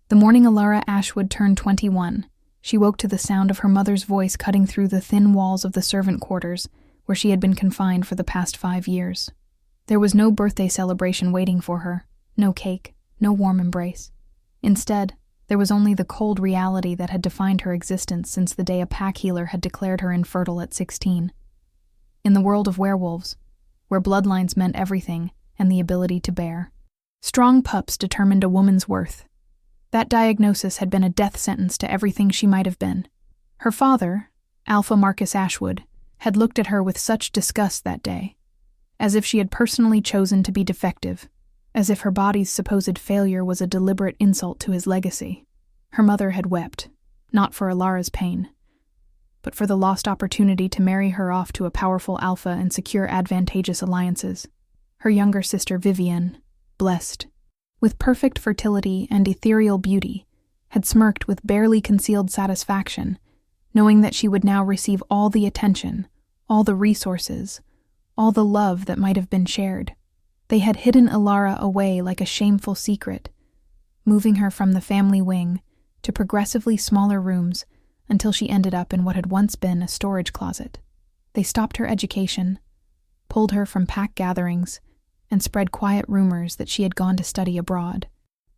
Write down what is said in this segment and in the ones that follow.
The morning Alara Ashwood turned 21, she woke to the sound of her mother's voice cutting through the thin walls of the servant quarters where she had been confined for the past 5 years. There was no birthday celebration waiting for her, no cake, no warm embrace. Instead, there was only the cold reality that had defined her existence since the day a pack healer had declared her infertile at 16. In the world of werewolves, where bloodlines meant everything and the ability to bear, strong pups determined a woman's worth. That diagnosis had been a death sentence to everything she might have been. Her father, Alpha Marcus Ashwood, had looked at her with such disgust that day, as if she had personally chosen to be defective, as if her body's supposed failure was a deliberate insult to his legacy. Her mother had wept, not for Alara's pain, but for the lost opportunity to marry her off to a powerful alpha and secure advantageous alliances. Her younger sister Vivienne, blessed with perfect fertility and ethereal beauty, had smirked with barely concealed satisfaction, knowing that she would now receive all the attention, all the resources, all the love that might have been shared. They had hidden Alara away like a shameful secret, moving her from the family wing to progressively smaller rooms until she ended up in what had once been a storage closet. They stopped her education, pulled her from pack gatherings, and spread quiet rumors that she had gone to study abroad,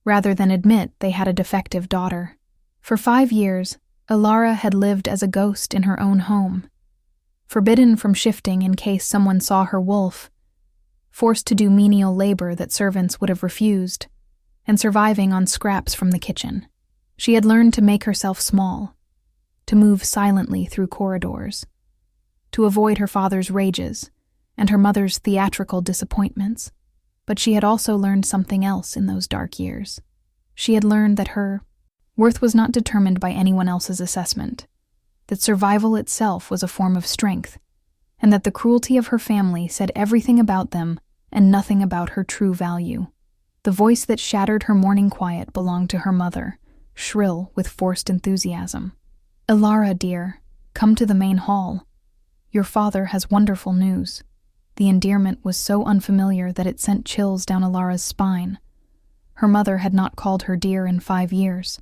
rather than admit they had a defective daughter. For 5 years, Alara had lived as a ghost in her own home, forbidden from shifting in case someone saw her wolf, forced to do menial labor that servants would have refused, and surviving on scraps from the kitchen. She had learned to make herself small, to move silently through corridors, to avoid her father's rages and her mother's theatrical disappointments. But she had also learned something else in those dark years. She had learned that her worth was not determined by anyone else's assessment, that survival itself was a form of strength, and that the cruelty of her family said everything about them and nothing about her true value. The voice that shattered her morning quiet belonged to her mother, shrill with forced enthusiasm. "Alara, dear, come to the main hall. Your father has wonderful news." The endearment was so unfamiliar that it sent chills down Alara's spine. Her mother had not called her dear in 5 years.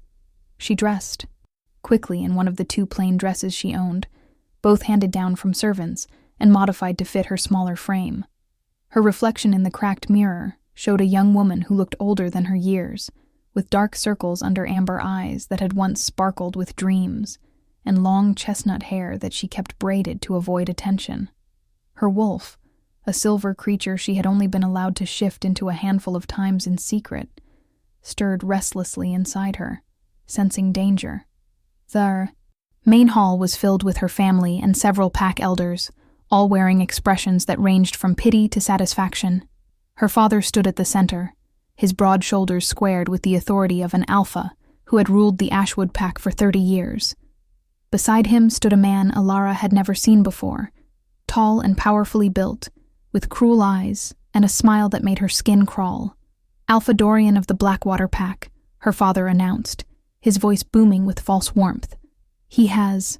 She dressed quickly in one of the 2 plain dresses she owned, both handed down from servants and modified to fit her smaller frame. Her reflection in the cracked mirror showed a young woman who looked older than her years, with dark circles under amber eyes that had once sparkled with dreams, and long chestnut hair that she kept braided to avoid attention. Her wolf, a silver creature she had only been allowed to shift into a handful of times in secret, stirred restlessly inside her, sensing danger. The main hall was filled with her family and several pack elders, all wearing expressions that ranged from pity to satisfaction. Her father stood at the center, his broad shoulders squared with the authority of an alpha who had ruled the Ashwood pack for 30 years. Beside him stood a man Alara had never seen before, tall and powerfully built, with cruel eyes and a smile that made her skin crawl. "Alpha Dorian of the Blackwater pack," her father announced, his voice booming with false warmth. "He has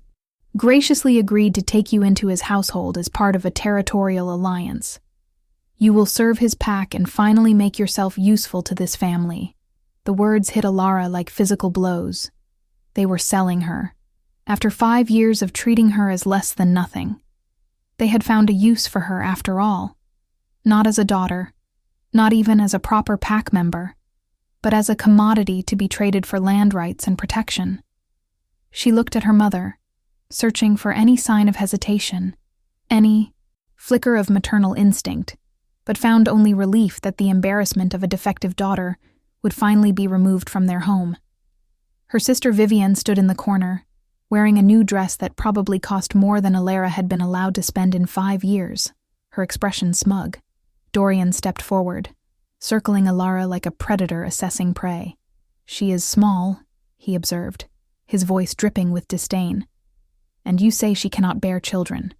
graciously agreed to take you into his household as part of a territorial alliance. You will serve his pack and finally make yourself useful to this family." The words hit Alara like physical blows. They were selling her. After 5 years of treating her as less than nothing, they had found a use for her after all. Not as a daughter, not even as a proper pack member, but as a commodity to be traded for land rights and protection. She looked at her mother, searching for any sign of hesitation, any flicker of maternal instinct, but found only relief that the embarrassment of a defective daughter would finally be removed from their home. Her sister Vivienne stood in the corner, wearing a new dress that probably cost more than Alara had been allowed to spend in 5 years, her expression smug. Dorian stepped forward, circling Alara like a predator assessing prey. "She is small," he observed, his voice dripping with disdain. "And you say she cannot bear children.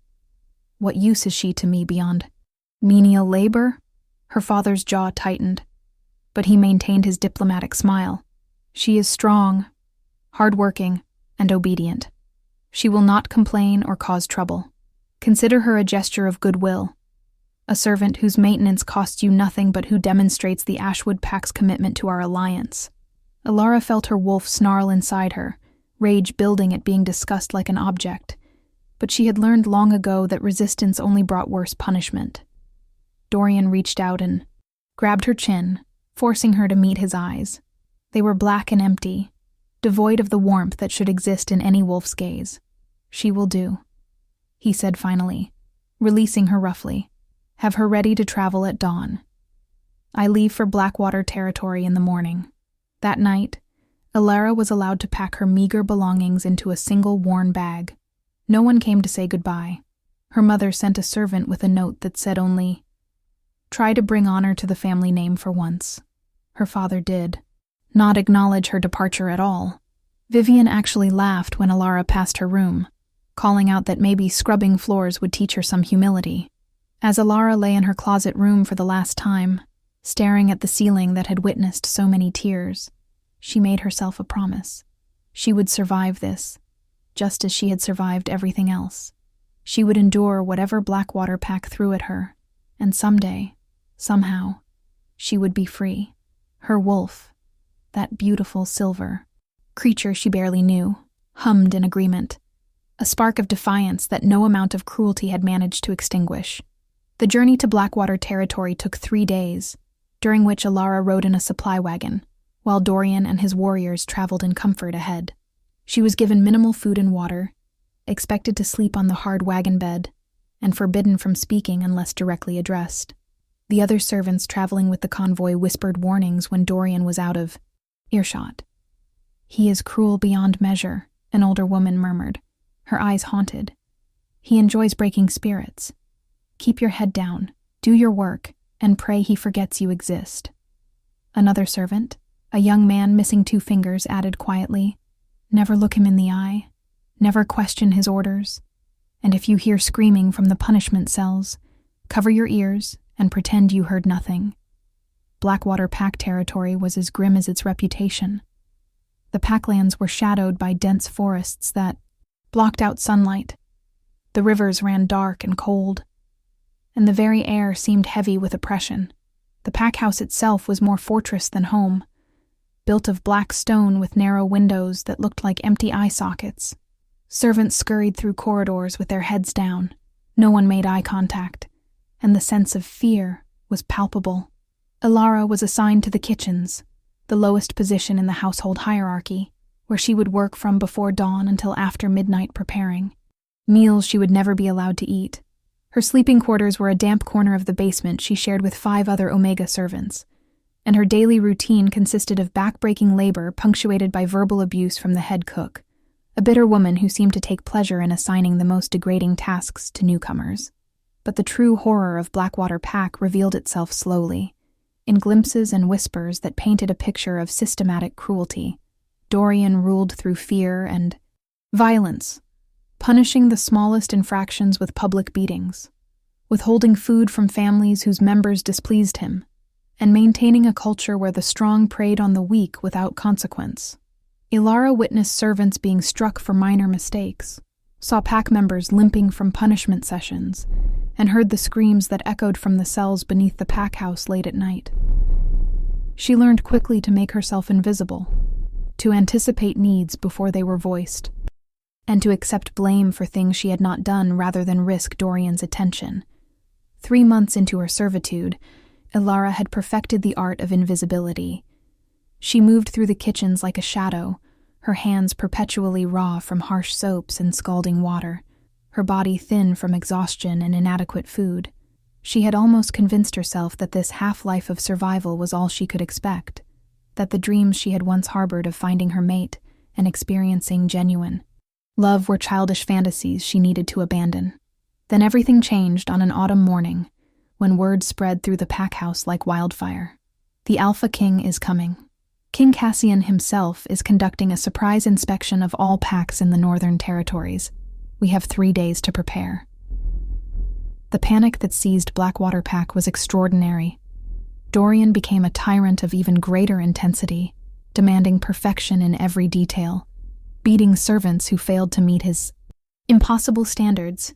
What use is she to me beyond menial labor?" Her father's jaw tightened, but he maintained his diplomatic smile. "She is strong, hardworking, and obedient. She will not complain or cause trouble. Consider her a gesture of goodwill, a servant whose maintenance costs you nothing but who demonstrates the Ashwood Pack's commitment to our alliance." Alara felt her wolf snarl inside her, rage building at being discussed like an object, but she had learned long ago that resistance only brought worse punishment. Dorian reached out and grabbed her chin, forcing her to meet his eyes. They were black and empty, devoid of the warmth that should exist in any wolf's gaze. "She will do," he said finally, releasing her roughly. "Have her ready to travel at dawn. I leave for Blackwater territory in the morning." That night, Alara was allowed to pack her meager belongings into a single worn bag. No one came to say goodbye. Her mother sent a servant with a note that said only, "Try to bring honor to the family name for once." Her father did not acknowledge her departure at all. Vivian actually laughed when Alara passed her room, calling out that maybe scrubbing floors would teach her some humility. As Alara lay in her closet room for the last time, staring at the ceiling that had witnessed so many tears, she made herself a promise. She would survive this, just as she had survived everything else. She would endure whatever Blackwater Pack threw at her, and someday, somehow, she would be free. Her wolf, that beautiful silver creature she barely knew, hummed in agreement, a spark of defiance that no amount of cruelty had managed to extinguish. The journey to Blackwater territory took 3 days, during which Alara rode in a supply wagon, while Dorian and his warriors traveled in comfort ahead. She was given minimal food and water, expected to sleep on the hard wagon bed, and forbidden from speaking unless directly addressed. The other servants traveling with the convoy whispered warnings when Dorian was out of earshot. "He is cruel beyond measure," an older woman murmured, her eyes haunted. "He enjoys breaking spirits. Keep your head down, do your work, and pray he forgets you exist." Another servant, a young man missing 2 fingers, added quietly, "Never look him in the eye, never question his orders, and if you hear screaming from the punishment cells, cover your ears and pretend you heard nothing." Blackwater Pack territory was as grim as its reputation. The packlands were shadowed by dense forests that blocked out sunlight. The rivers ran dark and cold, and the very air seemed heavy with oppression. The pack house itself was more fortress than home, built of black stone with narrow windows that looked like empty eye sockets. Servants scurried through corridors with their heads down. No one made eye contact, and the sense of fear was palpable. Alara was assigned to the kitchens, the lowest position in the household hierarchy, where she would work from before dawn until after midnight preparing. Meals she would never be allowed to eat. Her sleeping quarters were a damp corner of the basement she shared with 5 other Omega servants, and her daily routine consisted of back-breaking labor punctuated by verbal abuse from the head cook, a bitter woman who seemed to take pleasure in assigning the most degrading tasks to newcomers. But the true horror of Blackwater Pack revealed itself slowly, in glimpses and whispers that painted a picture of systematic cruelty. Dorian ruled through fear and violence, punishing the smallest infractions with public beatings, withholding food from families whose members displeased him, and maintaining a culture where the strong preyed on the weak without consequence. Alara witnessed servants being struck for minor mistakes, saw pack members limping from punishment sessions, and heard the screams that echoed from the cells beneath the pack house late at night. She learned quickly to make herself invisible, to anticipate needs before they were voiced, and to accept blame for things she had not done rather than risk Dorian's attention. 3 months into her servitude, Alara had perfected the art of invisibility. She moved through the kitchens like a shadow, her hands perpetually raw from harsh soaps and scalding water, her body thin from exhaustion and inadequate food. She had almost convinced herself that this half-life of survival was all she could expect, that the dreams she had once harbored of finding her mate and experiencing genuine love were childish fantasies she needed to abandon. Then everything changed on an autumn morning, when word spread through the pack house like wildfire. The Alpha King is coming. King Cassian himself is conducting a surprise inspection of all packs in the Northern Territories. We have 3 days to prepare. The panic that seized Blackwater Pack was extraordinary. Dorian became a tyrant of even greater intensity, demanding perfection in every detail, beating servants who failed to meet his impossible standards,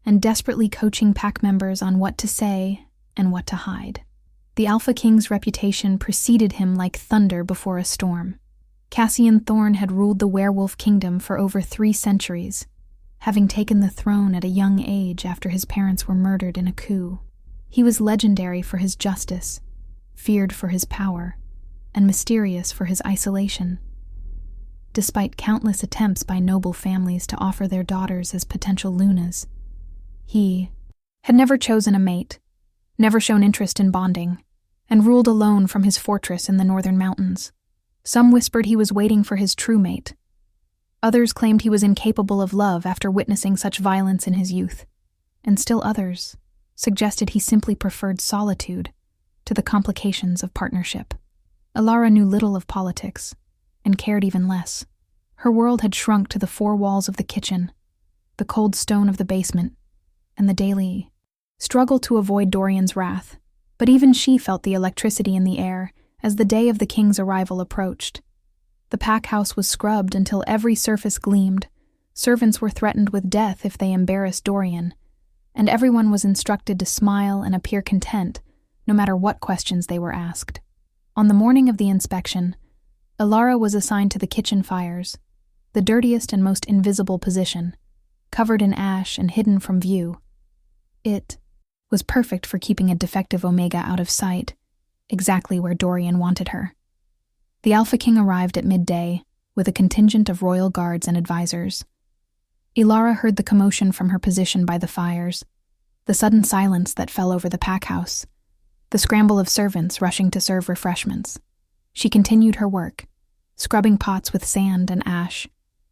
and desperately coaching pack members on what to say and what to hide. The Alpha King's reputation preceded him like thunder before a storm. Cassian Thorne had ruled the werewolf kingdom for over 3 centuries, having taken the throne at a young age after his parents were murdered in a coup. He was legendary for his justice, feared for his power, and mysterious for his isolation. Despite countless attempts by noble families to offer their daughters as potential Lunas, he had never chosen a mate, never shown interest in bonding, and ruled alone from his fortress in the northern mountains. Some whispered he was waiting for his true mate. Others claimed he was incapable of love after witnessing such violence in his youth, and still others suggested he simply preferred solitude to the complications of partnership. Ilara knew little of politics, and cared even less. Her world had shrunk to the 4 walls of the kitchen, the cold stone of the basement, and the daily struggle to avoid Dorian's wrath. But even she felt the electricity in the air as the day of the king's arrival approached. The pack house was scrubbed until every surface gleamed. Servants were threatened with death if they embarrassed Dorian, and everyone was instructed to smile and appear content, no matter what questions they were asked. On the morning of the inspection, Ilara was assigned to the kitchen fires, the dirtiest and most invisible position, covered in ash and hidden from view. It was perfect for keeping a defective Omega out of sight, exactly where Dorian wanted her. The Alpha King arrived at midday with a contingent of royal guards and advisors. Ilara heard the commotion from her position by the fires, the sudden silence that fell over the pack house, the scramble of servants rushing to serve refreshments. She continued her work, scrubbing pots with sand and ash,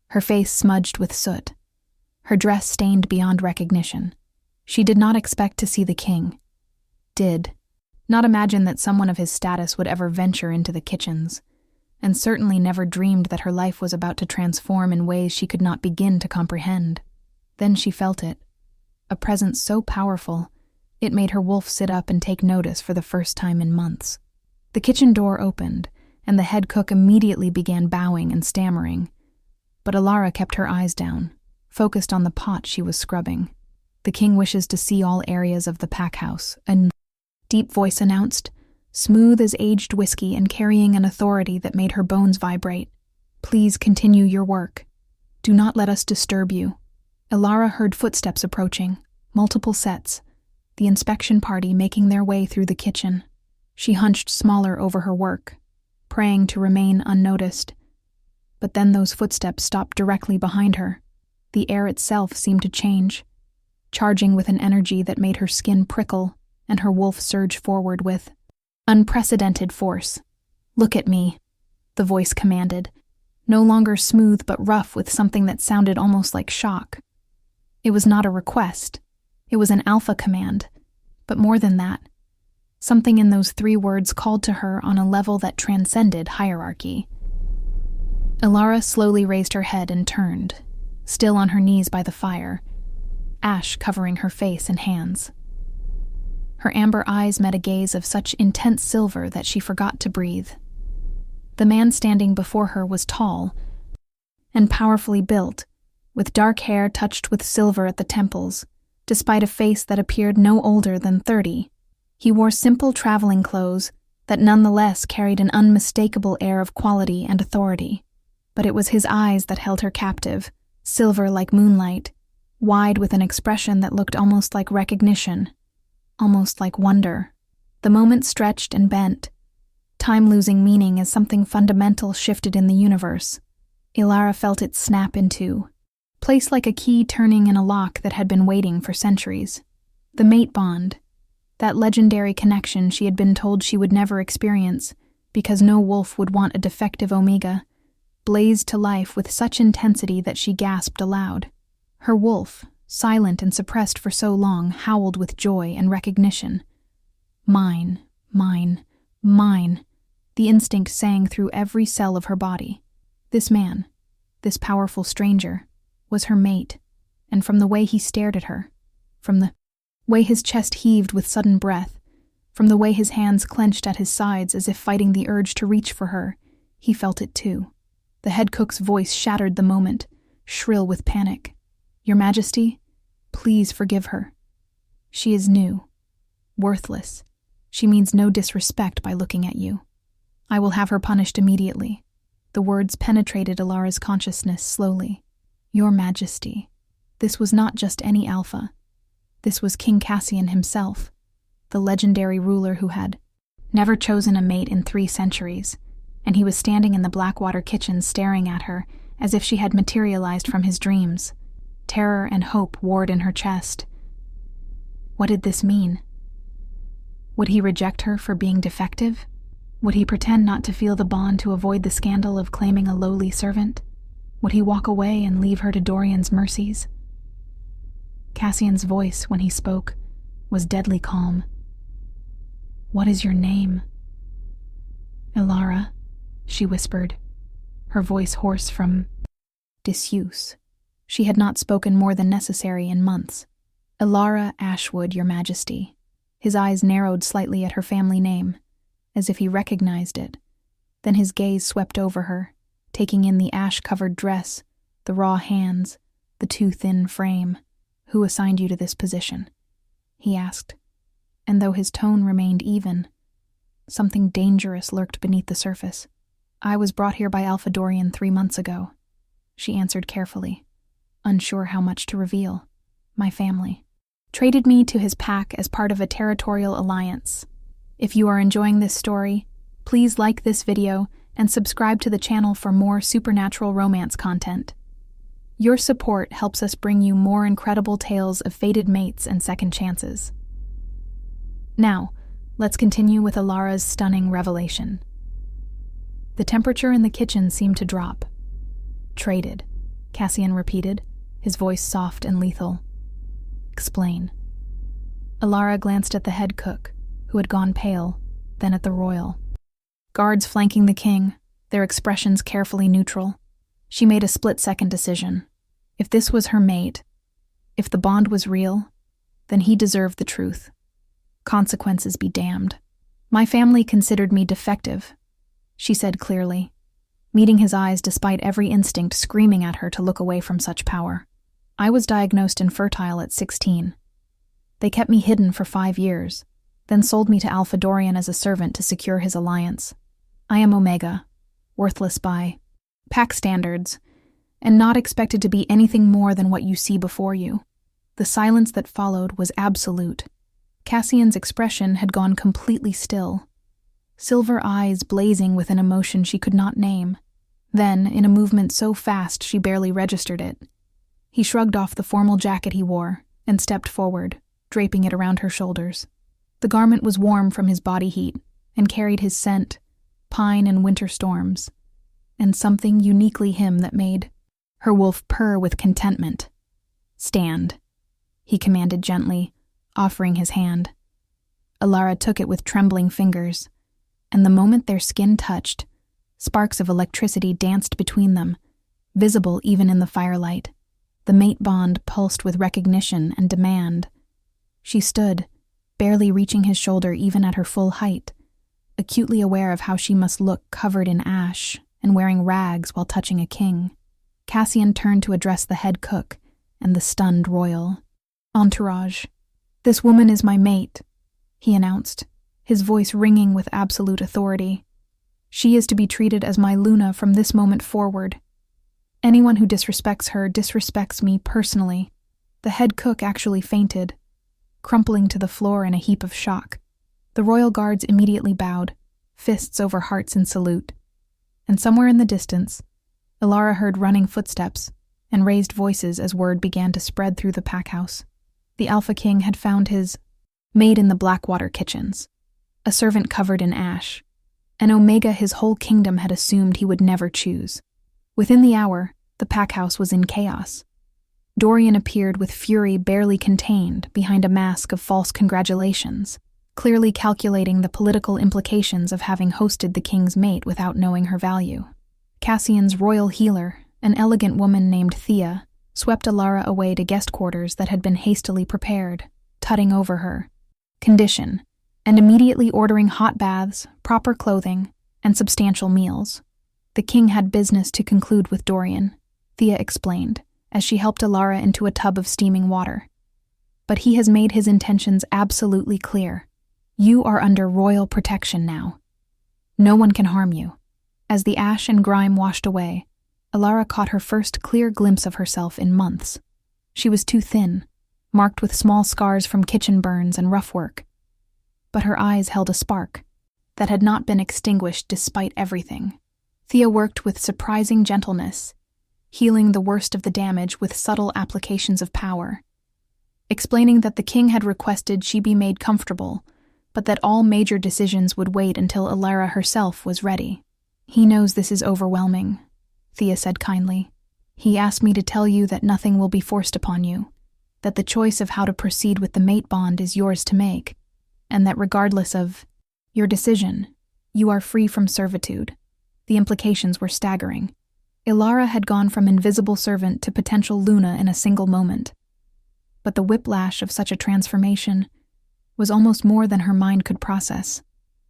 her face smudged with soot, her dress stained beyond recognition. She did not expect to see the king. Did not imagine that someone of his status would ever venture into the kitchens, and certainly never dreamed that her life was about to transform in ways she could not begin to comprehend. Then she felt it, a presence so powerful, it made her wolf sit up and take notice for the first time in months. The kitchen door opened, and the head cook immediately began bowing and stammering. But Ilara kept her eyes down, focused on the pot she was scrubbing. "The king wishes to see all areas of the pack house," a deep voice announced, smooth as aged whiskey and carrying an authority that made her bones vibrate. "Please continue your work. Do not let us disturb you." Ilara heard footsteps approaching, multiple sets, the inspection party making their way through the kitchen. She hunched smaller over her work, praying to remain unnoticed. But then those footsteps stopped directly behind her. The air itself seemed to change, charging with an energy that made her skin prickle and her wolf surge forward with unprecedented force. "Look at me," the voice commanded, no longer smooth but rough with something that sounded almost like shock. It was not a request. It was an alpha command, but more than that. Something in those 3 words called to her on a level that transcended hierarchy. Ilara slowly raised her head and turned, still on her knees by the fire, ash covering her face and hands. Her amber eyes met a gaze of such intense silver that she forgot to breathe. The man standing before her was tall and powerfully built, with dark hair touched with silver at the temples, despite a face that appeared no older than 30. He wore simple traveling clothes that nonetheless carried an unmistakable air of quality and authority. But it was his eyes that held her captive, silver like moonlight, wide with an expression that looked almost like recognition, almost like wonder. The moment stretched and bent, time losing meaning as something fundamental shifted in the universe. Ilara felt it snap in two, placed like a key turning in a lock that had been waiting for centuries. The mate bond, that legendary connection she had been told she would never experience because no wolf would want a defective Omega, blazed to life with such intensity that she gasped aloud. Her wolf, silent and suppressed for so long, howled with joy and recognition. Mine, mine, mine. The instinct sang through every cell of her body. This man, this powerful stranger, was her mate, and from the way he stared at her, from the way his chest heaved with sudden breath, from the way his hands clenched at his sides as if fighting the urge to reach for her, he felt it too. The head cook's voice shattered the moment, shrill with panic. "Your Majesty, please forgive her. She is new, worthless. She means no disrespect by looking at you. I will have her punished immediately." The words penetrated Alara's consciousness slowly. Your Majesty. This was not just any alpha. This was King Cassian himself, the legendary ruler who had never chosen a mate in 3 centuries, and he was standing in the Blackwater kitchen staring at her as if she had materialized from his dreams. Terror and hope warred in her chest. What did this mean? Would he reject her for being defective? Would he pretend not to feel the bond to avoid the scandal of claiming a lowly servant? Would he walk away and leave her to Dorian's mercies? Cassian's voice, when he spoke, was deadly calm. What is your name? Elara, she whispered, her voice hoarse from disuse. She had not spoken more than necessary in months. Elara Ashwood, Your Majesty. His eyes narrowed slightly at her family name, as if he recognized it. Then his gaze swept over her, taking in the ash-covered dress, the raw hands, the too thin frame. Who assigned you to this position? He asked, and though his tone remained even, something dangerous lurked beneath the surface. I was brought here by Alpha Dorian 3 months ago, she answered carefully, unsure how much to reveal. My family traded me to his pack as part of a territorial alliance. If you are enjoying this story, please like this video and subscribe to the channel for more supernatural romance content. Your support helps us bring you more incredible tales of fated mates and second chances. Now, let's continue with Alara's stunning revelation. The temperature in the kitchen seemed to drop. Traded, Cassian repeated, his voice soft and lethal. Explain. Alara glanced at the head cook, who had gone pale, then at the royal. Guards flanking the king, their expressions carefully neutral. She made a split-second decision. If this was her mate, if the bond was real, then he deserved the truth. Consequences be damned. My family considered me defective, she said clearly, meeting his eyes despite every instinct screaming at her to look away from such power. I was diagnosed infertile at 16. They kept me hidden for 5 years, then sold me to Alpha Dorian as a servant to secure his alliance. I am Omega, worthless by pack standards, and not expected to be anything more than what you see before you. The silence that followed was absolute. Cassian's expression had gone completely still, silver eyes blazing with an emotion she could not name. Then, in a movement so fast she barely registered it, he shrugged off the formal jacket he wore and stepped forward, draping it around her shoulders. The garment was warm from his body heat and carried his scent, pine and winter storms, and something uniquely him that made her wolf purr with contentment. Stand, he commanded gently, offering his hand. Alara took it with trembling fingers, and the moment their skin touched, sparks of electricity danced between them, visible even in the firelight. The mate bond pulsed with recognition and demand. She stood, barely reaching his shoulder even at her full height, acutely aware of how she must look covered in ash and wearing rags while touching a king. Cassian turned to address the head cook and the stunned royal. Entourage. This woman is my mate, he announced, his voice ringing with absolute authority. She is to be treated as my Luna from this moment forward. Anyone who disrespects her disrespects me personally. The head cook actually fainted, crumpling to the floor in a heap of shock. The royal guards immediately bowed, fists over hearts in salute. And somewhere in the distance, Alara heard running footsteps and raised voices as word began to spread through the packhouse. The Alpha King had found his mate in the Blackwater kitchens, a servant covered in ash, an Omega his whole kingdom had assumed he would never choose. Within the hour, the packhouse was in chaos. Dorian appeared with fury barely contained behind a mask of false congratulations, clearly calculating the political implications of having hosted the king's mate without knowing her value. Cassian's royal healer, an elegant woman named Thea, swept Alara away to guest quarters that had been hastily prepared, tutting over her condition, and immediately ordering hot baths, proper clothing, and substantial meals. The king had business to conclude with Dorian, Thea explained, as she helped Alara into a tub of steaming water. But he has made his intentions absolutely clear. You are under royal protection now. No one can harm you. As the ash and grime washed away, Alara caught her first clear glimpse of herself in months. She was too thin, marked with small scars from kitchen burns and rough work. But her eyes held a spark that had not been extinguished despite everything. Thea worked with surprising gentleness, healing the worst of the damage with subtle applications of power, explaining that the king had requested she be made comfortable, but that all major decisions would wait until Alara herself was ready. "He knows this is overwhelming," Thea said kindly. "He asked me to tell you that nothing will be forced upon you, that the choice of how to proceed with the mate bond is yours to make, and that regardless of your decision, you are free from servitude." The implications were staggering. Alara had gone from invisible servant to potential Luna in a single moment. But the whiplash of such a transformation was almost more than her mind could process.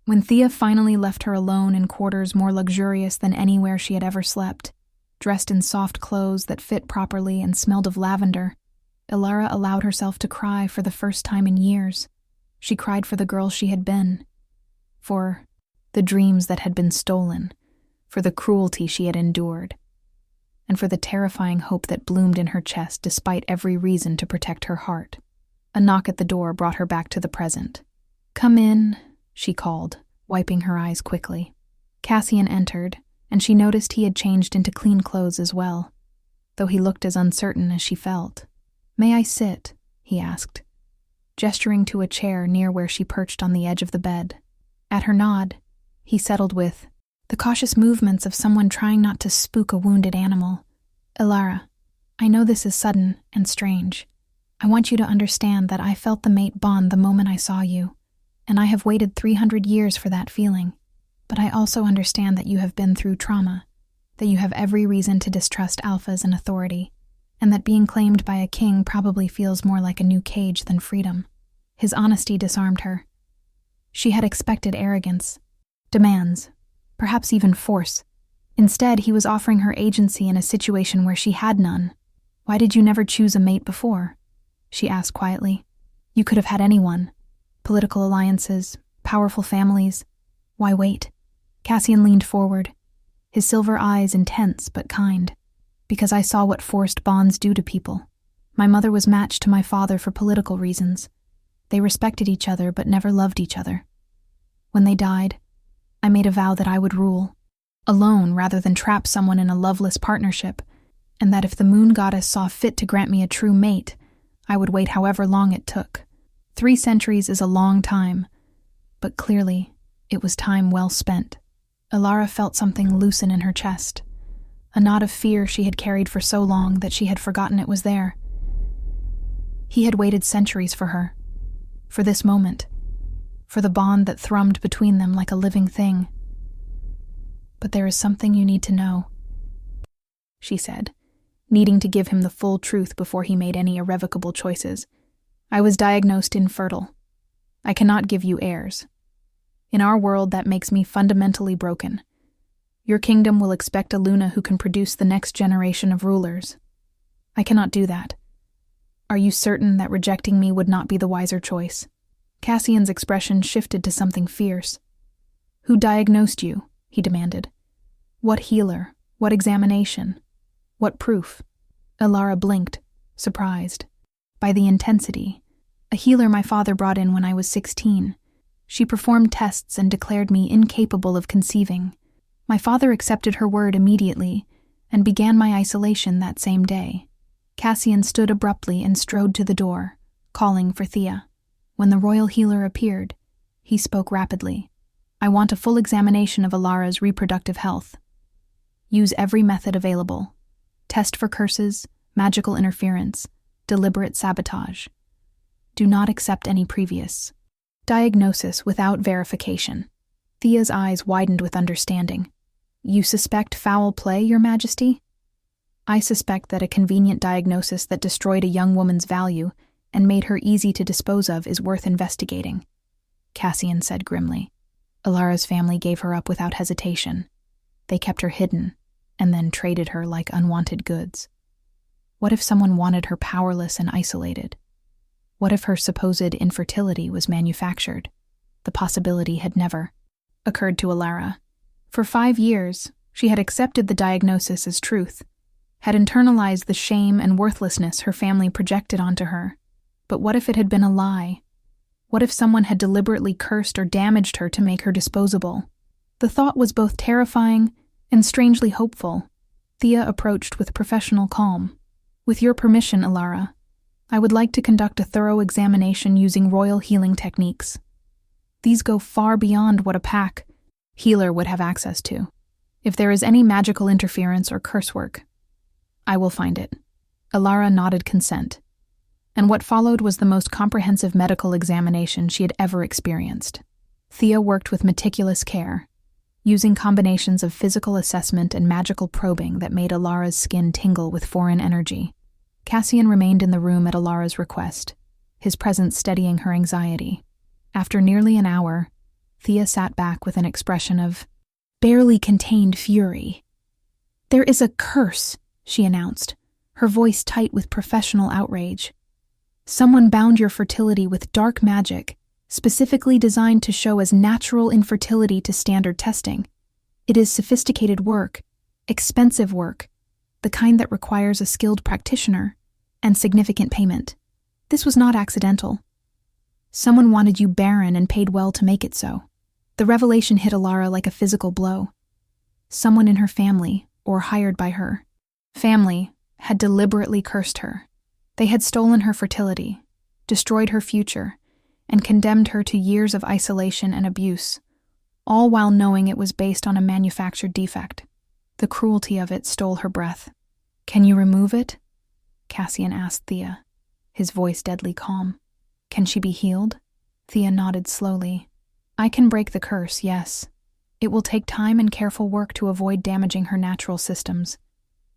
When Thea finally left her alone in quarters more luxurious than anywhere she had ever slept, dressed in soft clothes that fit properly and smelled of lavender, Alara allowed herself to cry for the first time in years. She cried for the girl she had been, for the dreams that had been stolen, for the cruelty she had endured, and for the terrifying hope that bloomed in her chest despite every reason to protect her heart. A knock at the door brought her back to the present. "Come in," she called, wiping her eyes quickly. Cassian entered, and she noticed he had changed into clean clothes as well, though he looked as uncertain as she felt. "May I sit?" he asked, gesturing to a chair near where she perched on the edge of the bed. At her nod, he settled with the cautious movements of someone trying not to spook a wounded animal. "Alara, I know this is sudden and strange. I want you to understand that I felt the mate bond the moment I saw you, and I have waited 300 years for that feeling. But I also understand that you have been through trauma, that you have every reason to distrust alphas and authority, and that being claimed by a king probably feels more like a new cage than freedom." His honesty disarmed her. She had expected arrogance, demands, perhaps even force. Instead, he was offering her agency in a situation where she had none. "Why did you never choose a mate before?" she asked quietly. "You could have had anyone. Political alliances, powerful families. Why wait?" Cassian leaned forward, his silver eyes intense but kind. "Because I saw what forced bonds do to people. My mother was matched to my father for political reasons. They respected each other but never loved each other. When they died, I made a vow that I would rule, alone rather than trap someone in a loveless partnership, and that if the moon goddess saw fit to grant me a true mate, I would wait however long it took. 3 centuries is a long time, but clearly it was time well spent." Alara felt something loosen in her chest, a knot of fear she had carried for so long that she had forgotten it was there. He had waited centuries for her, for this moment, for the bond that thrummed between them like a living thing. "But there is something you need to know," she said, needing to give him the full truth before he made any irrevocable choices. "I was diagnosed infertile. I cannot give you heirs. In our world, that makes me fundamentally broken. Your kingdom will expect a Luna who can produce the next generation of rulers. I cannot do that. Are you certain that rejecting me would not be the wiser choice?" Cassian's expression shifted to something fierce. "Who diagnosed you?" he demanded. "What healer? What examination? What proof?" Alara blinked, surprised by the intensity. "A healer my father brought in when I was 16. She performed tests and declared me incapable of conceiving. My father accepted her word immediately and began my isolation that same day." Cassian stood abruptly and strode to the door, calling for Thea. When the royal healer appeared, he spoke rapidly. "I want a full examination of Alara's reproductive health. Use every method available. Test for curses, magical interference, deliberate sabotage. Do not accept any previous diagnosis without verification." Thea's eyes widened with understanding. "You suspect foul play, Your Majesty?" "I suspect that a convenient diagnosis that destroyed a young woman's value and made her easy to dispose of is worth investigating," Cassian said grimly. "Alara's family gave her up without hesitation. They kept her hidden, and then traded her like unwanted goods. What if someone wanted her powerless and isolated? What if her supposed infertility was manufactured? The possibility had never occurred to Alara. For 5 years, she had accepted the diagnosis as truth, had internalized the shame and worthlessness her family projected onto her. But what if it had been a lie? What if someone had deliberately cursed or damaged her to make her disposable? The thought was both terrifying and strangely hopeful. Thea approached with professional calm. "With your permission, Ilara, I would like to conduct a thorough examination using royal healing techniques. These go far beyond what a pack healer would have access to. If there is any magical interference or curse work, I will find it." Ilara nodded consent, and what followed was the most comprehensive medical examination she had ever experienced. Thea worked with meticulous care, using combinations of physical assessment and magical probing that made Ilara's skin tingle with foreign energy. Cassian remained in the room at Ilara's request, his presence steadying her anxiety. After nearly an hour, Thea sat back with an expression of barely contained fury. "There is a curse," she announced, her voice tight with professional outrage. "Someone bound your fertility with dark magic, specifically designed to show as natural infertility to standard testing. It is sophisticated work, expensive work, the kind that requires a skilled practitioner, and significant payment. This was not accidental. Someone wanted you barren and paid well to make it so." The revelation hit Ilara like a physical blow. Someone in her family, or hired by her family, had deliberately cursed her. They had stolen her fertility, destroyed her future, and condemned her to years of isolation and abuse, all while knowing it was based on a manufactured defect. The cruelty of it stole her breath. "Can you remove it?" Cassian asked Thea, his voice deadly calm. "Can she be healed?" Thea nodded slowly. "I can break the curse, yes. It will take time and careful work to avoid damaging her natural systems,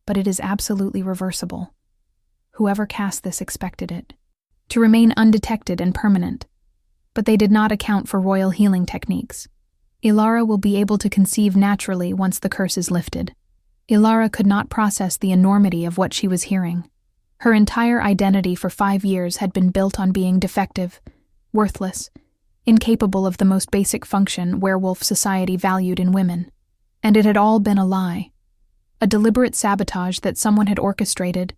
but it is absolutely reversible. Whoever cast this expected it to remain undetected and permanent, but they did not account for royal healing techniques. Ilara will be able to conceive naturally once the curse is lifted." Ilara could not process the enormity of what she was hearing. Her entire identity for 5 years had been built on being defective, worthless, incapable of the most basic function werewolf society valued in women. And it had all been a lie. A deliberate sabotage that someone had orchestrated,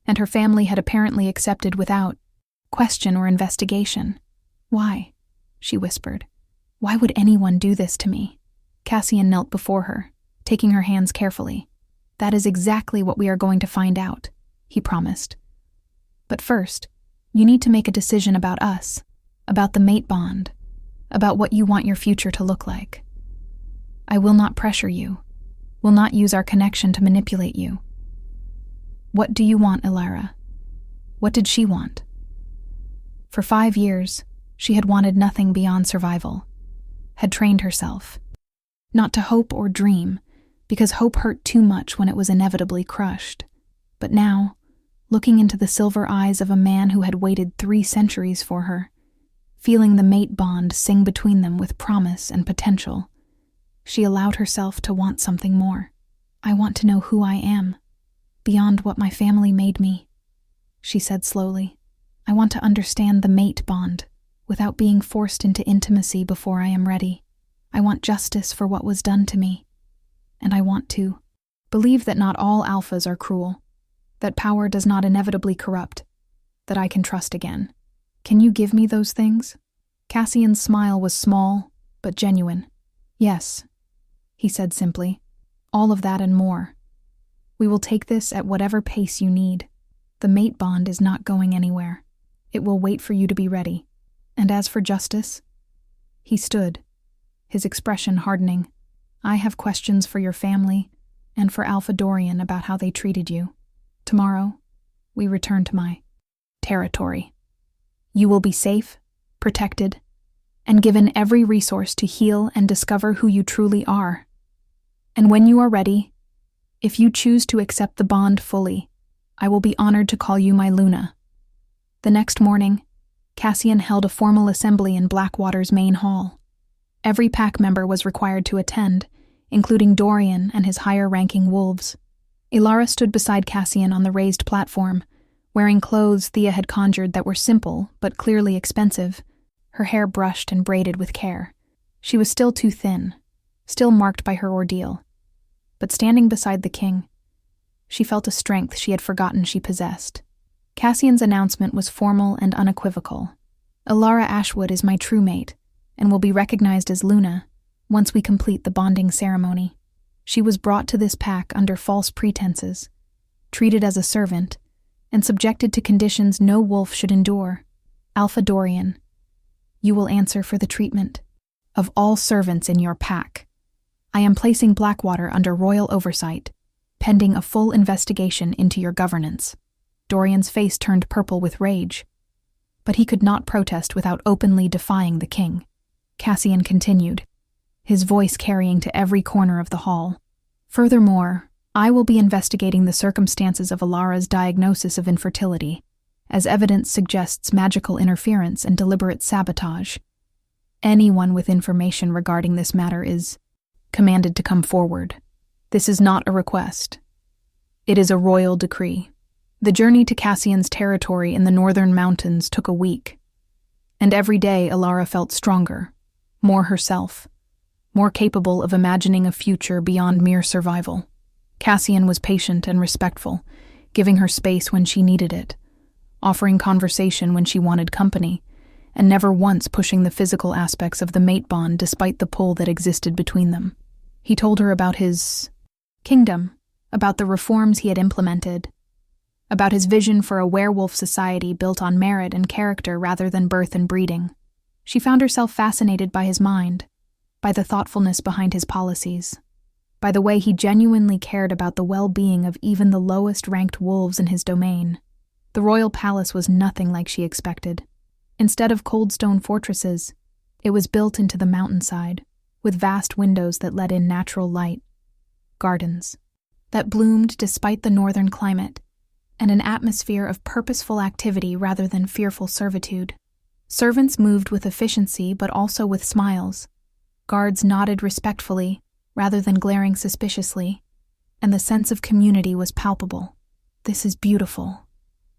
and her family had apparently accepted without question or investigation. "Why?" she whispered. "Why would anyone do this to me?" Cassian knelt before her, taking her hands carefully. "That is exactly what we are going to find out," he promised. "But first, you need to make a decision about us, about the mate bond, about what you want your future to look like. I will not pressure you, will not use our connection to manipulate you. What do you want, Ilara? What did she want?" For 5 years, she had wanted nothing beyond survival, had trained herself, not to hope or dream, because hope hurt too much when it was inevitably crushed. But now, looking into the silver eyes of a man who had waited 3 centuries for her, feeling the mate bond sing between them with promise and potential, she allowed herself to want something more. "I want to know who I am, beyond what my family made me," she said slowly. "I want to understand the mate bond without being forced into intimacy before I am ready. I want justice for what was done to me. And I want to believe that not all alphas are cruel, that power does not inevitably corrupt, that I can trust again. Can you give me those things?" Cassian's smile was small, but genuine. "Yes," he said simply. "All of that and more. We will take this at whatever pace you need. The mate bond is not going anywhere. It will wait for you to be ready. And as for justice?" He stood, his expression hardening. "I have questions for your family and for Alpha Dorian about how they treated you. Tomorrow, we return to my territory. You will be safe, protected, and given every resource to heal and discover who you truly are. And when you are ready, if you choose to accept the bond fully, I will be honored to call you my Luna." The next morning, Cassian held a formal assembly in Blackwater's main hall. Every pack member was required to attend, including Dorian and his higher-ranking wolves. Ilara stood beside Cassian on the raised platform, wearing clothes Thea had conjured that were simple but clearly expensive, her hair brushed and braided with care. She was still too thin, still marked by her ordeal. But standing beside the king, she felt a strength she had forgotten she possessed. Cassian's announcement was formal and unequivocal. Alara Ashwood is my true mate, and will be recognized as Luna once we complete the bonding ceremony. She was brought to this pack under false pretenses, treated as a servant, and subjected to conditions no wolf should endure. Alpha Dorian, you will answer for the treatment of all servants in your pack. I am placing Blackwater under royal oversight, pending a full investigation into your governance. Dorian's face turned purple with rage, but he could not protest without openly defying the king. Cassian continued, his voice carrying to every corner of the hall. Furthermore, I will be investigating the circumstances of Alara's diagnosis of infertility, as evidence suggests magical interference and deliberate sabotage. Anyone with information regarding this matter is commanded to come forward. This is not a request. It is a royal decree. The journey to Cassian's territory in the northern mountains took a week, and every day Alara felt stronger, more herself, more capable of imagining a future beyond mere survival. Cassian was patient and respectful, giving her space when she needed it, offering conversation when she wanted company, and never once pushing the physical aspects of the mate bond despite the pull that existed between them. He told her about his kingdom, about the reforms he had implemented, about his vision for a werewolf society built on merit and character rather than birth and breeding. She found herself fascinated by his mind, by the thoughtfulness behind his policies, by the way he genuinely cared about the well-being of even the lowest-ranked wolves in his domain. The royal palace was nothing like she expected. Instead of cold stone fortresses, it was built into the mountainside, with vast windows that let in natural light, gardens that bloomed despite the northern climate, and an atmosphere of purposeful activity rather than fearful servitude. Servants moved with efficiency but also with smiles. Guards nodded respectfully rather than glaring suspiciously, and the sense of community was palpable. "This is beautiful,"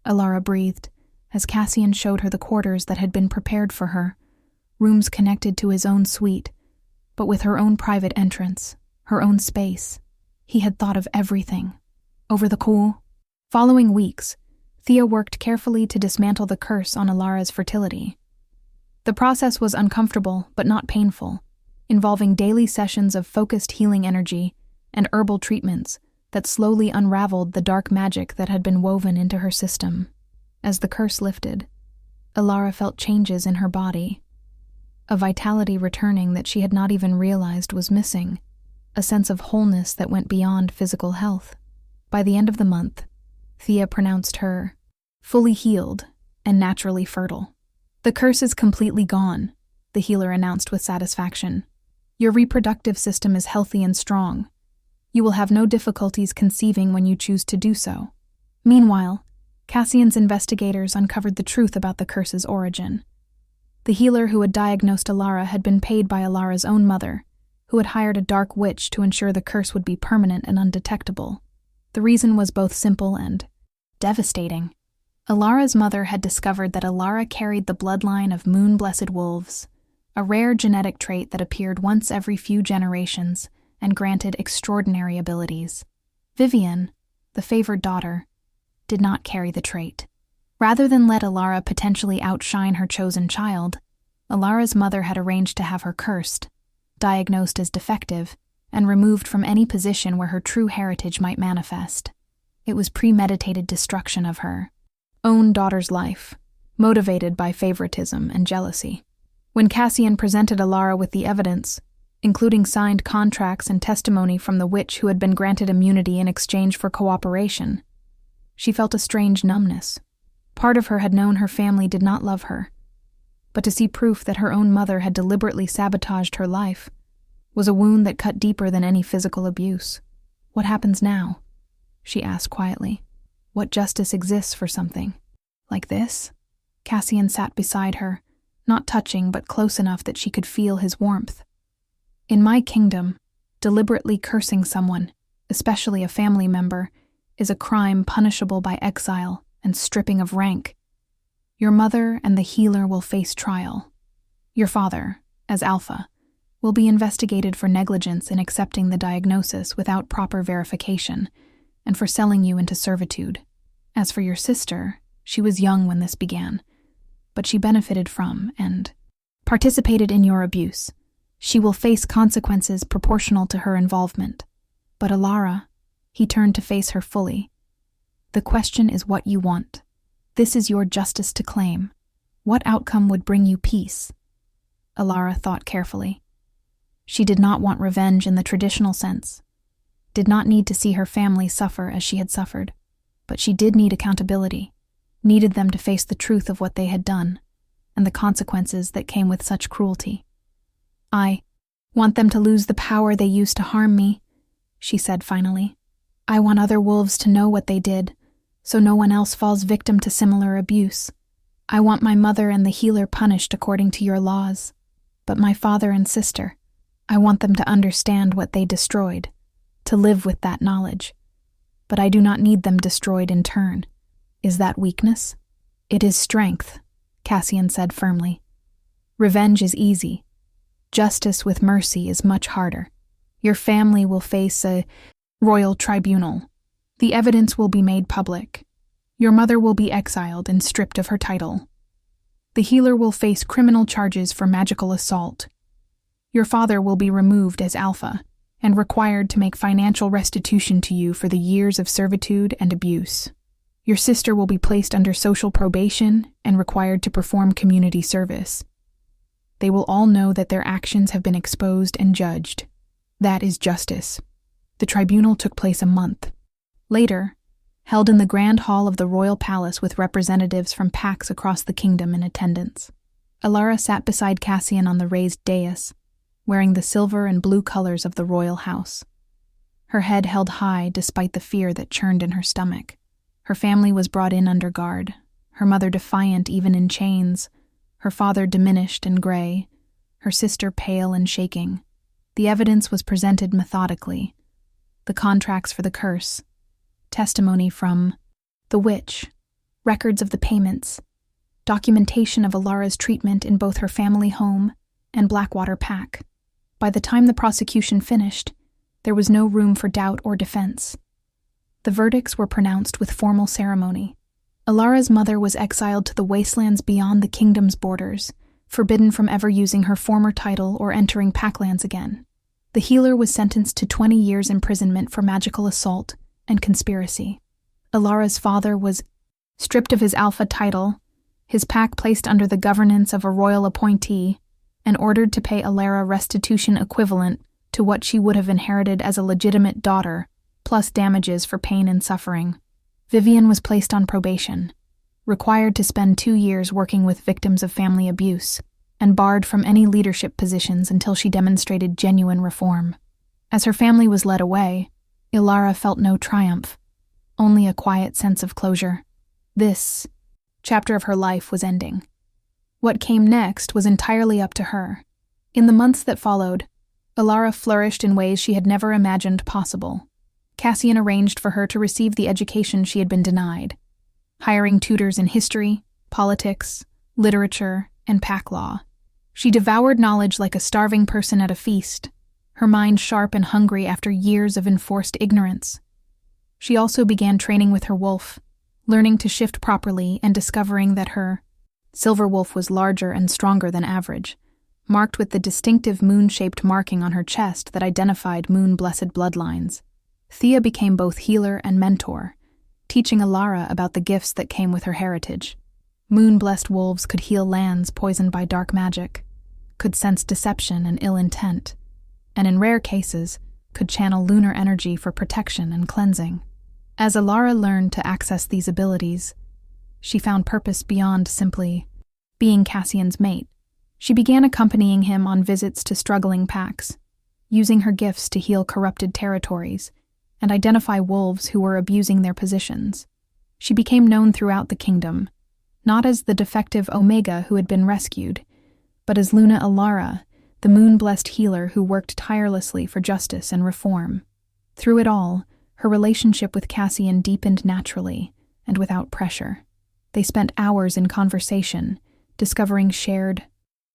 Alara breathed, as Cassian showed her the quarters that had been prepared for her, rooms connected to his own suite, but with her own private entrance, her own space. He had thought of everything. Over the following weeks, Thea worked carefully to dismantle the curse on Alara's fertility. The process was uncomfortable but not painful, involving daily sessions of focused healing energy and herbal treatments that slowly unraveled the dark magic that had been woven into her system. As the curse lifted, Alara felt changes in her body, a vitality returning that she had not even realized was missing, a sense of wholeness that went beyond physical health. By the end of the month, Thea pronounced her fully healed and naturally fertile. "The curse is completely gone," the healer announced with satisfaction. "Your reproductive system is healthy and strong. You will have no difficulties conceiving when you choose to do so." Meanwhile, Cassian's investigators uncovered the truth about the curse's origin. The healer who had diagnosed Alara had been paid by Alara's own mother, who had hired a dark witch to ensure the curse would be permanent and undetectable. The reason was both simple and devastating. Alara's mother had discovered that Alara carried the bloodline of moon-blessed wolves, a rare genetic trait that appeared once every few generations and granted extraordinary abilities. Vivian, the favored daughter, did not carry the trait. Rather than let Alara potentially outshine her chosen child, Alara's mother had arranged to have her cursed, diagnosed as defective, and removed from any position where her true heritage might manifest. It was premeditated destruction of her own daughter's life, motivated by favoritism and jealousy. When Cassian presented Alara with the evidence, including signed contracts and testimony from the witch who had been granted immunity in exchange for cooperation, she felt a strange numbness. Part of her had known her family did not love her, but to see proof that her own mother had deliberately sabotaged her life was a wound that cut deeper than any physical abuse. "What happens now?" she asked quietly. "What justice exists for something like this?" Cassian sat beside her, not touching but close enough that she could feel his warmth. "In my kingdom, deliberately cursing someone, especially a family member, is a crime punishable by exile and stripping of rank. Your mother and the healer will face trial. Your father, as Alpha, will be investigated for negligence in accepting the diagnosis without proper verification, and for selling you into servitude. As for your sister, she was young when this began, but she benefited from and participated in your abuse. She will face consequences proportional to her involvement. But Alara, he turned to face her fully. The question is what you want. This is your justice to claim. What outcome would bring you peace? Alara thought carefully. She did not want revenge in the traditional sense, did not need to see her family suffer as she had suffered, but she did need accountability, needed them to face the truth of what they had done, and the consequences that came with such cruelty. I want them to lose the power they used to harm me, she said finally. I want other wolves to know what they did, so no one else falls victim to similar abuse. I want my mother and the healer punished according to your laws. But my father and sister, I want them to understand what they destroyed, to live with that knowledge. But I do not need them destroyed in turn. Is that weakness? It is strength, Cassian said firmly. Revenge is easy. Justice with mercy is much harder. Your family will face a royal tribunal. The evidence will be made public. Your mother will be exiled and stripped of her title. The healer will face criminal charges for magical assault. Your father will be removed as alpha and required to make financial restitution to you for the years of servitude and abuse. Your sister will be placed under social probation and required to perform community service. They will all know that their actions have been exposed and judged. That is justice. The tribunal took place a month. Later, held in the grand hall of the royal palace with representatives from packs across the kingdom in attendance. Alara sat beside Cassian on the raised dais, wearing the silver and blue colors of the royal house. Her head held high despite the fear that churned in her stomach. Her family was brought in under guard, her mother defiant even in chains, her father diminished and gray, her sister pale and shaking. The evidence was presented methodically. The contracts for the curse, testimony from the witch, records of the payments, documentation of Alara's treatment in both her family home and Blackwater Pack. By the time the prosecution finished, there was no room for doubt or defense. The verdicts were pronounced with formal ceremony. Alara's mother was exiled to the wastelands beyond the kingdom's borders, forbidden from ever using her former title or entering Packlands again. The healer was sentenced to 20 years imprisonment for magical assault and conspiracy. Alara's father was stripped of his alpha title, his pack placed under the governance of a royal appointee, and ordered to pay Alara restitution equivalent to what she would have inherited as a legitimate daughter, plus damages for pain and suffering. Vivian was placed on probation, required to spend 2 years working with victims of family abuse, and barred from any leadership positions until she demonstrated genuine reform. As her family was led away, Alara felt no triumph, only a quiet sense of closure. This chapter of her life was ending. What came next was entirely up to her. In the months that followed, Alara flourished in ways she had never imagined possible. Cassian arranged for her to receive the education she had been denied, hiring tutors in history, politics, literature, and pack law. She devoured knowledge like a starving person at a feast, her mind sharp and hungry after years of enforced ignorance. She also began training with her wolf, learning to shift properly and discovering that her silver wolf was larger and stronger than average, marked with the distinctive moon-shaped marking on her chest that identified moon-blessed bloodlines. Thea became both healer and mentor, teaching Alara about the gifts that came with her heritage. Moon-blessed wolves could heal lands poisoned by dark magic, could sense deception and ill intent, and in rare cases, could channel lunar energy for protection and cleansing. As Alara learned to access these abilities, she found purpose beyond simply being Cassian's mate. She began accompanying him on visits to struggling packs, using her gifts to heal corrupted territories and identify wolves who were abusing their positions. She became known throughout the kingdom, not as the defective Omega who had been rescued, but as Luna Alara, the moon-blessed healer who worked tirelessly for justice and reform. Through it all, her relationship with Cassian deepened naturally and without pressure. They spent hours in conversation, discovering shared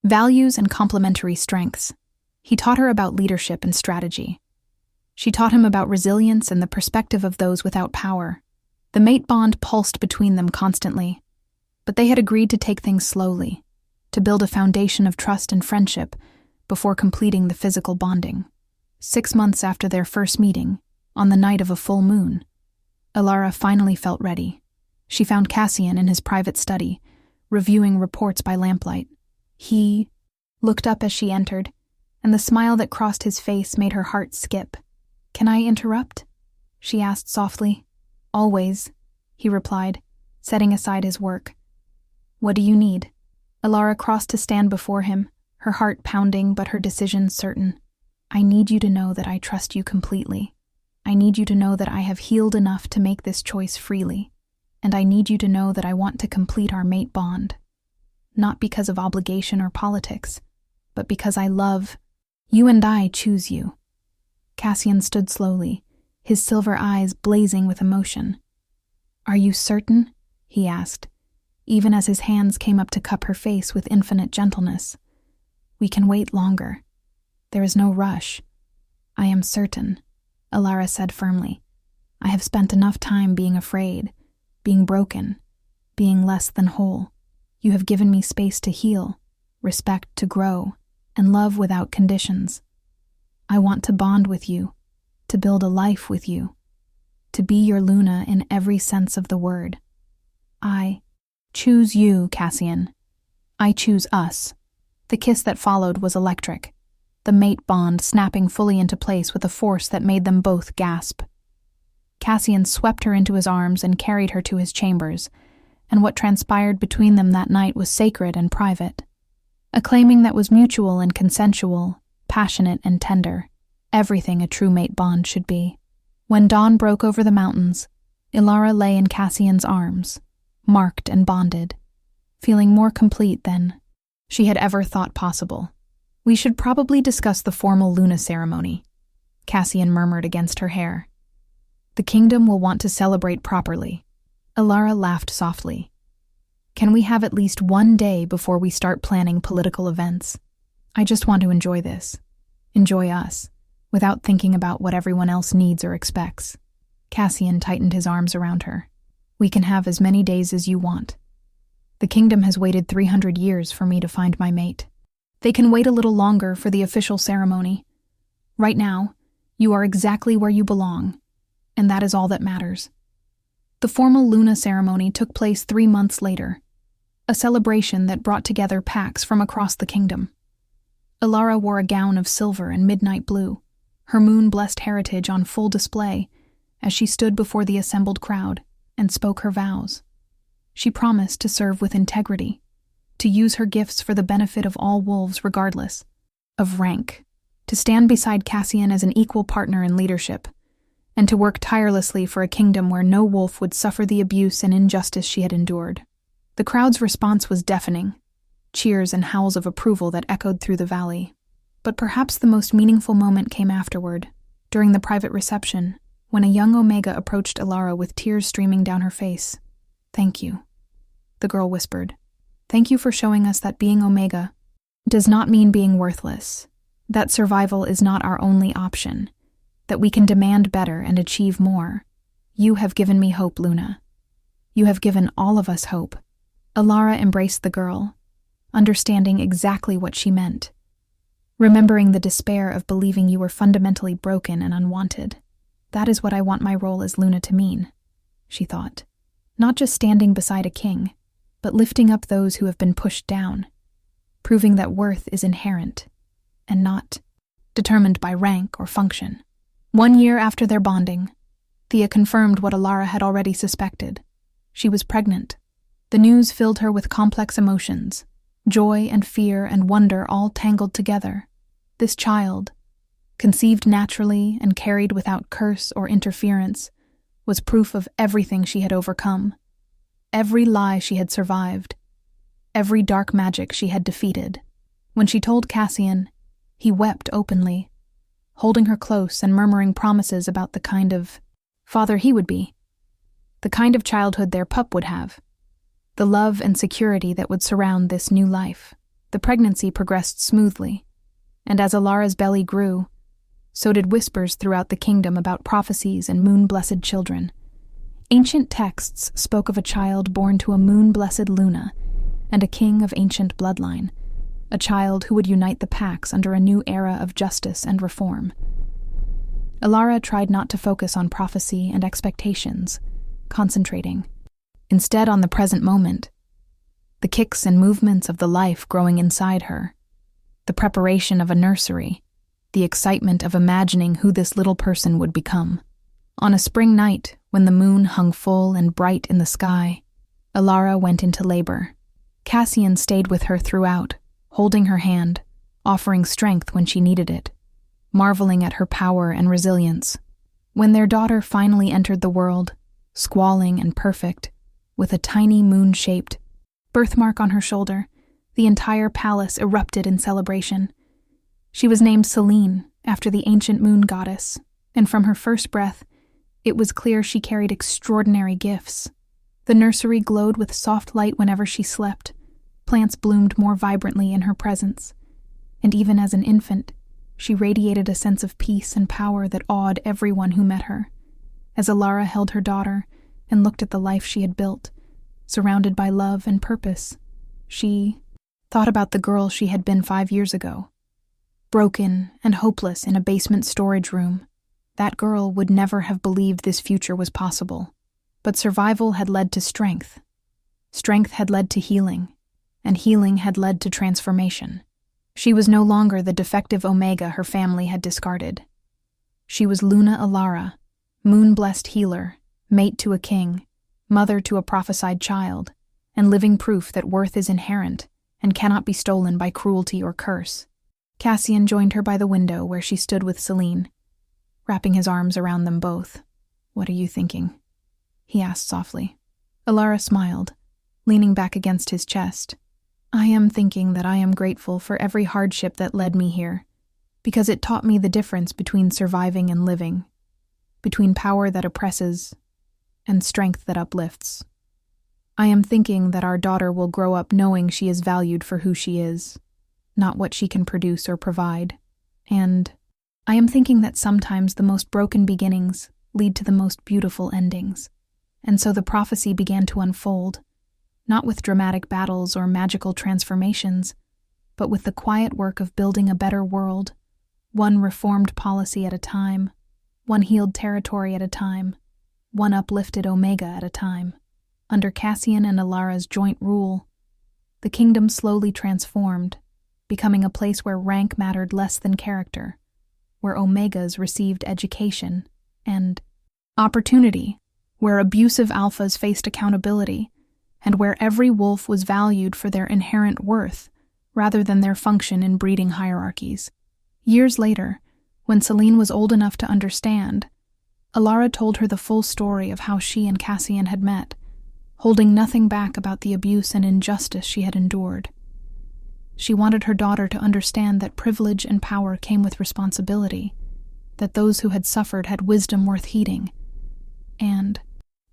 values and complementary strengths. He taught her about leadership and strategy. She taught him about resilience and the perspective of those without power. The mate bond pulsed between them constantly, but they had agreed to take things slowly, to build a foundation of trust and friendship before completing the physical bonding. 6 months after their first meeting, on the night of a full moon, Elara finally felt ready. She found Cassian in his private study, reviewing reports by lamplight. He looked up as she entered, and the smile that crossed his face made her heart skip. "Can I interrupt?" she asked softly. "Always," he replied, setting aside his work. "What do you need?" Elara crossed to stand before him, her heart pounding but her decision certain. "I need you to know that I trust you completely. I need you to know that I have healed enough to make this choice freely. And I need you to know that I want to complete our mate bond. Not because of obligation or politics, but because I love you and I choose you." Cassian stood slowly, his silver eyes blazing with emotion. "Are you certain?" he asked, even as his hands came up to cup her face with infinite gentleness. "We can wait longer. There is no rush." "I am certain," Elara said firmly. "I have spent enough time being afraid, being broken, being less than whole. You have given me space to heal, respect to grow, and love without conditions. I want to bond with you, to build a life with you, to be your Luna in every sense of the word. I choose you, Cassian. I choose us." The kiss that followed was electric, the mate bond snapping fully into place with a force that made them both gasp. Cassian swept her into his arms and carried her to his chambers, and what transpired between them that night was sacred and private. A claiming that was mutual and consensual, passionate and tender, everything a true mate bond should be. When dawn broke over the mountains, Elara lay in Cassian's arms, marked and bonded, feeling more complete than she had ever thought possible. "We should probably discuss the formal Luna ceremony," Cassian murmured against her hair. "The kingdom will want to celebrate properly." Elara laughed softly. "Can we have at least one day before we start planning political events? I just want to enjoy this. Enjoy us, without thinking about what everyone else needs or expects." Cassian tightened his arms around her. "We can have as many days as you want. The kingdom has waited 300 years for me to find my mate. They can wait a little longer for the official ceremony. Right now, you are exactly where you belong, and that is all that matters." The formal Luna ceremony took place 3 months later, a celebration that brought together packs from across the kingdom. Elara wore a gown of silver and midnight blue, her moon-blessed heritage on full display as she stood before the assembled crowd and spoke her vows. She promised to serve with integrity, to use her gifts for the benefit of all wolves regardless of rank, to stand beside Cassian as an equal partner in leadership, and to work tirelessly for a kingdom where no wolf would suffer the abuse and injustice she had endured. The crowd's response was deafening, cheers and howls of approval that echoed through the valley. But perhaps the most meaningful moment came afterward, during the private reception, when a young Omega approached Elara with tears streaming down her face. "Thank you," the girl whispered. "Thank you for showing us that being Omega does not mean being worthless, that survival is not our only option, that we can demand better and achieve more. You have given me hope, Luna. You have given all of us hope." Elara embraced the girl, understanding exactly what she meant, remembering the despair of believing you were fundamentally broken and unwanted. "That is what I want my role as Luna to mean," she thought. "Not just standing beside a king, but lifting up those who have been pushed down, proving that worth is inherent and not determined by rank or function." 1 year after their bonding, Thea confirmed what Elara had already suspected. She was pregnant. The news filled her with complex emotions, joy and fear and wonder all tangled together. This child, conceived naturally and carried without curse or interference, was proof of everything she had overcome, every lie she had survived, every dark magic she had defeated. When she told Cassian, he wept openly, holding her close and murmuring promises about the kind of father he would be, the kind of childhood their pup would have, the love and security that would surround this new life. The pregnancy progressed smoothly. And as Alara's belly grew, so did whispers throughout the kingdom about prophecies and moon-blessed children. Ancient texts spoke of a child born to a moon-blessed Luna and a king of ancient bloodline, a child who would unite the Pax under a new era of justice and reform. Alara tried not to focus on prophecy and expectations, concentrating instead on the present moment, the kicks and movements of the life growing inside her, the preparation of a nursery, the excitement of imagining who this little person would become. On a spring night, when the moon hung full and bright in the sky, Alara went into labor. Cassian stayed with her throughout, holding her hand, offering strength when she needed it, marveling at her power and resilience. When their daughter finally entered the world, squalling and perfect, with a tiny moon-shaped birthmark on her shoulder, the entire palace erupted in celebration. She was named Selene, after the ancient moon goddess, and from her first breath, it was clear she carried extraordinary gifts. The nursery glowed with soft light whenever she slept. Plants bloomed more vibrantly in her presence. And even as an infant, she radiated a sense of peace and power that awed everyone who met her. As Alara held her daughter and looked at the life she had built, surrounded by love and purpose, she thought about the girl she had been 5 years ago, broken and hopeless in a basement storage room. That girl would never have believed this future was possible. But survival had led to strength. Strength had led to healing, and healing had led to transformation. She was no longer the defective Omega her family had discarded. She was Luna Alara, moon-blessed healer, mate to a king, mother to a prophesied child, and living proof that worth is inherent and cannot be stolen by cruelty or curse. Cassian joined her by the window where she stood with Selene, wrapping his arms around them both. "What are you thinking?" he asked softly. Alara smiled, leaning back against his chest. "I am thinking that I am grateful for every hardship that led me here, because it taught me the difference between surviving and living, between power that oppresses and strength that uplifts. I am thinking that our daughter will grow up knowing she is valued for who she is, not what she can produce or provide. And I am thinking that sometimes the most broken beginnings lead to the most beautiful endings." And so the prophecy began to unfold, not with dramatic battles or magical transformations, but with the quiet work of building a better world, one reformed policy at a time, one healed territory at a time, one uplifted Omega at a time. Under Cassian and Alara's joint rule, the kingdom slowly transformed, becoming a place where rank mattered less than character, where Omegas received education and opportunity, where abusive alphas faced accountability, and where every wolf was valued for their inherent worth rather than their function in breeding hierarchies. Years later, when Selene was old enough to understand, Alara told her the full story of how she and Cassian had met, holding nothing back about the abuse and injustice she had endured. She wanted her daughter to understand that privilege and power came with responsibility, that those who had suffered had wisdom worth heeding, and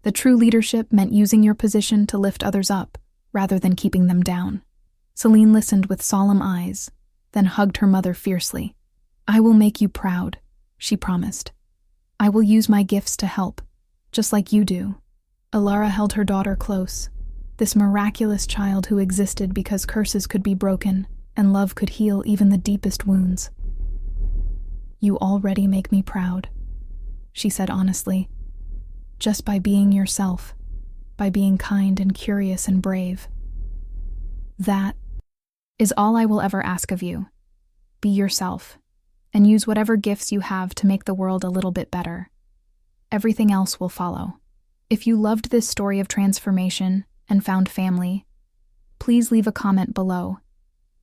the true leadership meant using your position to lift others up, rather than keeping them down. Selene listened with solemn eyes, then hugged her mother fiercely. "I will make you proud," she promised. "I will use my gifts to help, just like you do." Alara held her daughter close, this miraculous child who existed because curses could be broken and love could heal even the deepest wounds. "You already make me proud," she said honestly. "Just by being yourself, by being kind and curious and brave. That is all I will ever ask of you. Be yourself, and use whatever gifts you have to make the world a little bit better. Everything else will follow." If you loved this story of transformation and found family, please leave a comment below,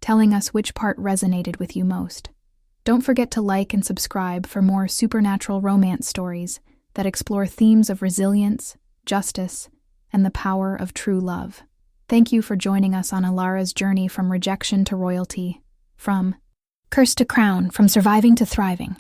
telling us which part resonated with you most. Don't forget to like and subscribe for more supernatural romance stories that explore themes of resilience, justice, and the power of true love. Thank you for joining us on Alara's journey from rejection to royalty, from curse to crown, from surviving to thriving.